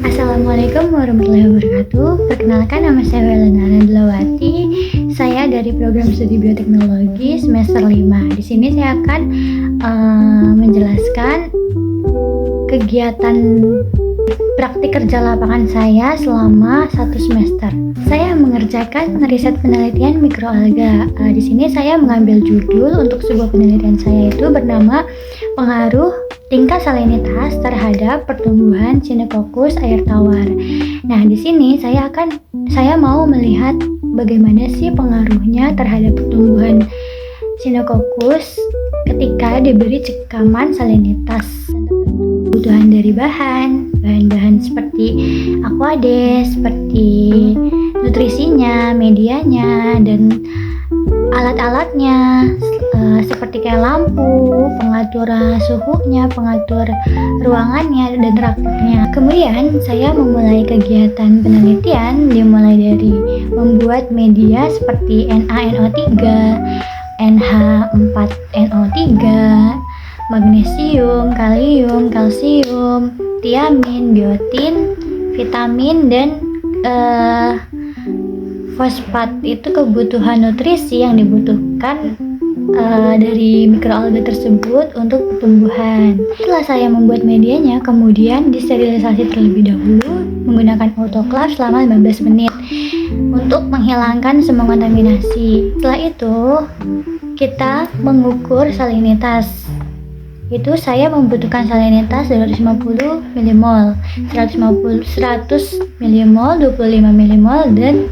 Assalamualaikum warahmatullahi wabarakatuh. Perkenalkan, nama saya Welena Nadlawati. Saya dari program studi bioteknologi semester 5. Di sini saya akan menjelaskan kegiatan praktik kerja lapangan saya selama 1 semester. Saya mengerjakan riset penelitian mikroalga. Di sini saya mengambil judul untuk sebuah penelitian saya itu bernama pengaruh tingkat salinitas terhadap pertumbuhan Cyncococcus air tawar. Nah, di sini saya mau melihat bagaimana sih pengaruhnya terhadap pertumbuhan Cyncococcus ketika diberi cekaman salinitas. Kebutuhan dari bahan-bahan seperti aquades, seperti nutrisinya, medianya, dan alat-alatnya seperti kayak lampu, pengatur suhunya, pengatur ruangannya, dan rakitnya. Kemudian saya memulai kegiatan penelitian dimulai dari membuat media seperti NaNO3, NH4NO3, magnesium, kalium, kalsium, tiamin, biotin, vitamin, dan fosfat. Itu kebutuhan nutrisi yang dibutuhkan dari mikroalga tersebut untuk pertumbuhan. Setelah saya membuat medianya, kemudian disterilisasi terlebih dahulu menggunakan autoclave selama 15 menit untuk menghilangkan semua kontaminasi. Setelah itu kita mengukur salinitas. Itu saya membutuhkan salinitas 250 mmol, 100 mmol, 25 mmol, dan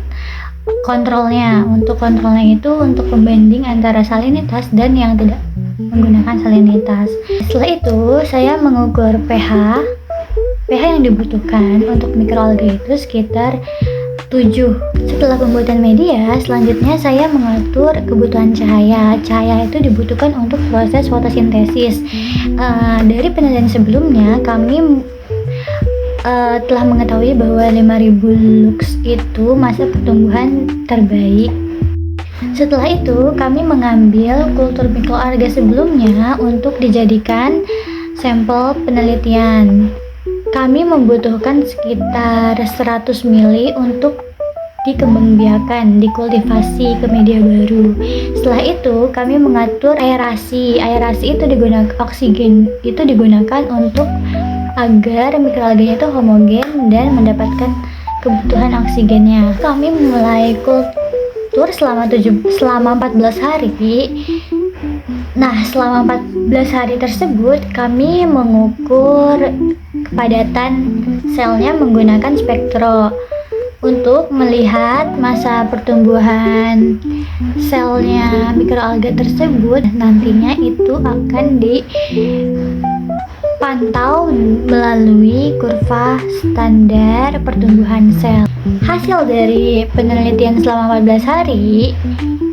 kontrolnya. Untuk kontrolnya itu untuk pembanding antara salinitas dan yang tidak menggunakan salinitas. Setelah itu saya mengukur pH yang dibutuhkan untuk mikroalga itu sekitar 7. Setelah pembuatan media, selanjutnya saya mengatur kebutuhan cahaya. Cahaya itu dibutuhkan untuk proses fotosintesis. Dari penelitian sebelumnya kami telah mengetahui bahwa 5000 lux itu masa pertumbuhan terbaik. Setelah itu kami mengambil kultur mikroalga sebelumnya untuk dijadikan sampel penelitian. Kami membutuhkan sekitar 100 mili untuk dikembangbiakan, dikultivasi ke media baru. Setelah itu kami mengatur aerasi. Aerasi itu digunakan, oksigen itu digunakan untuk agar mikroalganya itu homogen dan mendapatkan kebutuhan oksigennya. Kami mulai kultur selama 14 hari. Nah, selama 14 hari tersebut kami mengukur kepadatan selnya menggunakan spektro untuk melihat masa pertumbuhan selnya mikroalga tersebut. Nantinya itu akan dipantau melalui kurva standar pertumbuhan sel. Hasil dari penelitian selama 14 hari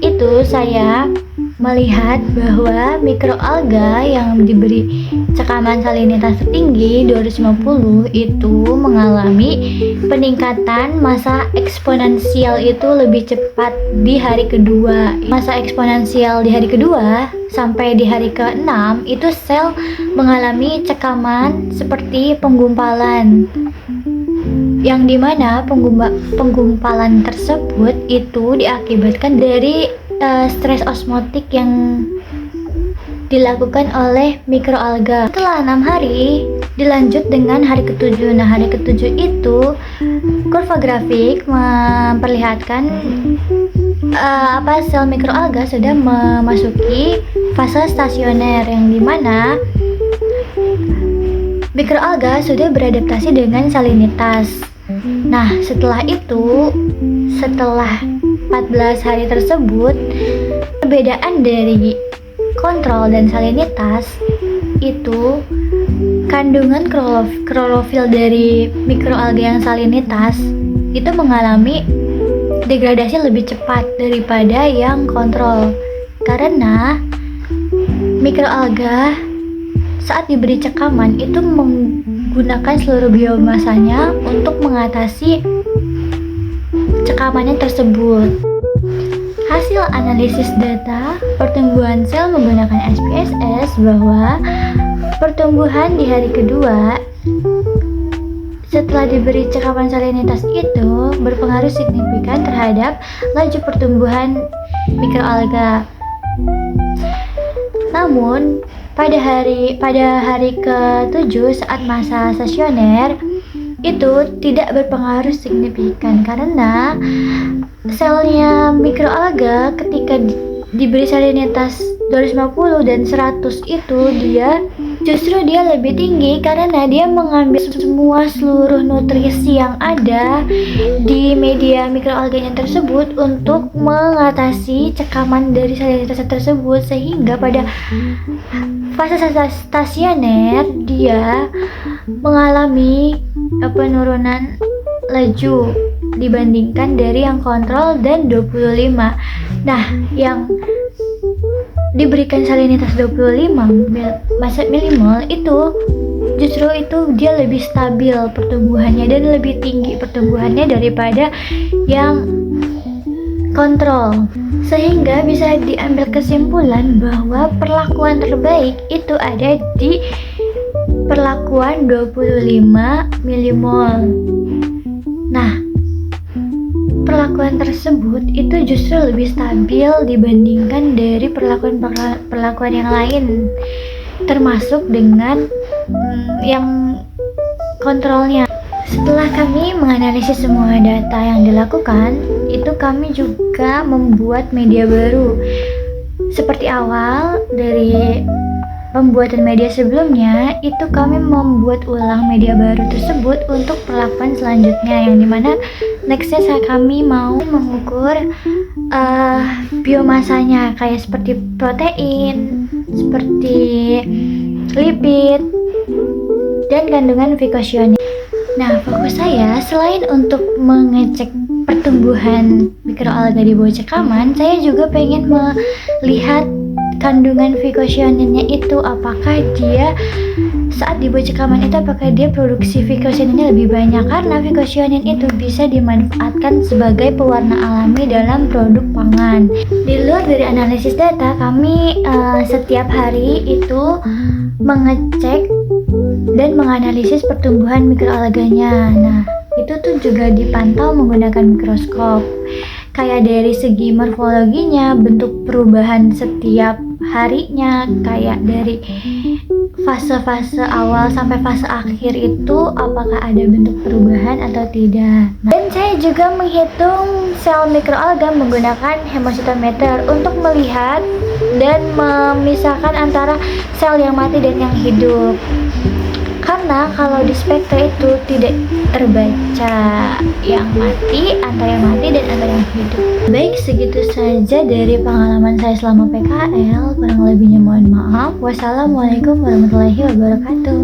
itu saya melihat bahwa mikroalga yang diberi cekaman salinitas tertinggi 250 itu mengalami peningkatan masa eksponensial itu lebih cepat di hari kedua. Masa eksponensial di hari kedua sampai di hari ke-6 itu sel mengalami cekaman seperti penggumpalan, yang dimana penggumpalan tersebut itu diakibatkan dari stres osmotik yang dilakukan oleh mikroalga. Setelah 6 hari dilanjut dengan hari ke-7. Nah, hari ke-7 itu kurva grafik memperlihatkan sel mikroalga sudah memasuki fase stasioner, yang dimana mikroalga sudah beradaptasi dengan salinitas. Nah, setelah 14 hari tersebut, perbedaan dari kontrol dan salinitas itu kandungan klorofil dari mikroalga yang salinitas itu mengalami degradasi lebih cepat daripada yang kontrol, karena mikroalga saat diberi cekaman itu menggunakan seluruh biomasanya untuk mengatasi cekamannya tersebut. Hasil analisis data pertumbuhan sel menggunakan SPSS bahwa pertumbuhan di hari kedua setelah diberi cekapan salinitas itu berpengaruh signifikan terhadap laju pertumbuhan mikroalga. Namun pada hari ke-7 saat masa stasioner itu tidak berpengaruh signifikan karena selnya mikroalga ketika diberi salinitas 250 dan 100 itu justru dia lebih tinggi karena dia mengambil seluruh nutrisi yang ada di media mikroalganya tersebut untuk mengatasi cekaman dari salinitas tersebut, sehingga pada fase stasioner dia mengalami penurunan laju dibandingkan dari yang kontrol dan 25. Nah, yang diberikan salinitas 25 milimol itu justru itu dia lebih stabil pertumbuhannya dan lebih tinggi pertumbuhannya daripada yang kontrol, sehingga bisa diambil kesimpulan bahwa perlakuan terbaik itu ada di perlakuan 25 milimol. Nah, perlakuan tersebut itu justru lebih stabil dibandingkan dari perlakuan yang lain, termasuk dengan yang kontrolnya. Setelah kami menganalisis semua data yang dilakukan, itu kami juga membuat media baru. Seperti awal dari pembuatan media sebelumnya, itu kami membuat ulang media baru tersebut untuk perlakuan selanjutnya, yang dimana nextnya kami mau mengukur biomasanya kayak seperti protein, seperti lipid, dan kandungan fitosionik. Nah, fokus saya selain untuk mengecek pertumbuhan mikroalga di bawah cekaman, saya juga pengen melihat kandungan fitosioninnya itu, apakah dia saat di bawah cekaman itu apakah dia produksi fitosioninnya lebih banyak, karena fitosionin itu bisa dimanfaatkan sebagai pewarna alami dalam produk pangan. Di luar dari analisis data, kami setiap hari itu mengecek dan menganalisis pertumbuhan mikroalganya. Nah, itu tuh juga dipantau menggunakan mikroskop, kayak dari segi morfologinya, bentuk perubahan setiap harinya, kayak dari fase-fase awal sampai fase akhir itu apakah ada bentuk perubahan atau tidak. Dan saya juga menghitung sel mikroalga menggunakan hemositometer untuk melihat dan memisahkan antara sel yang mati dan yang hidup, karena kalau di spektra itu tidak terbaca yang mati, antara yang mati dan antara yang hidup. Baik, segitu saja dari pengalaman saya selama PKL. Kurang lebihnya mohon maaf. Wassalamualaikum warahmatullahi wabarakatuh.